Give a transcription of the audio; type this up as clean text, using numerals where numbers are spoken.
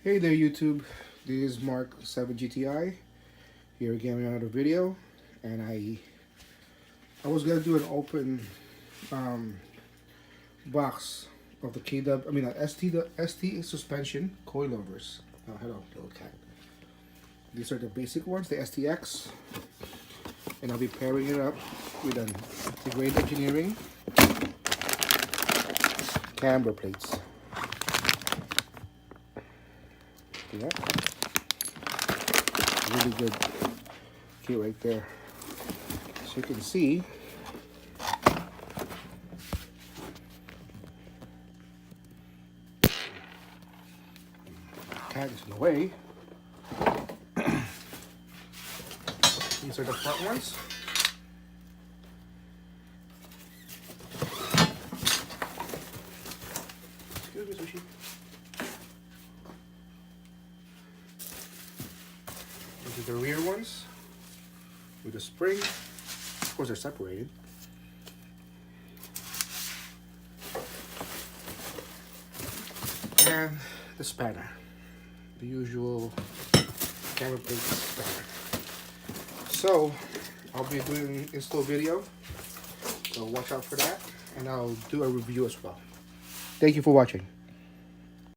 Hey there YouTube, this is Mark 7 GTI here again with another video, and I was gonna do an open box of the ST suspension coilovers. Oh, hello little cat. These are the basic ones, the STX, and I'll be pairing it up with an integrated engineering camber plates. Yeah, really good kit right there. So you can see tag is in the way. These are the front ones. Excuse me, Sushi. These are the rear ones with the spring. Of course, they're separated. And the spanner, the usual camera plate spanner. So I'll be doing an install video, so watch out for that, and I'll do a review as well. Thank you for watching.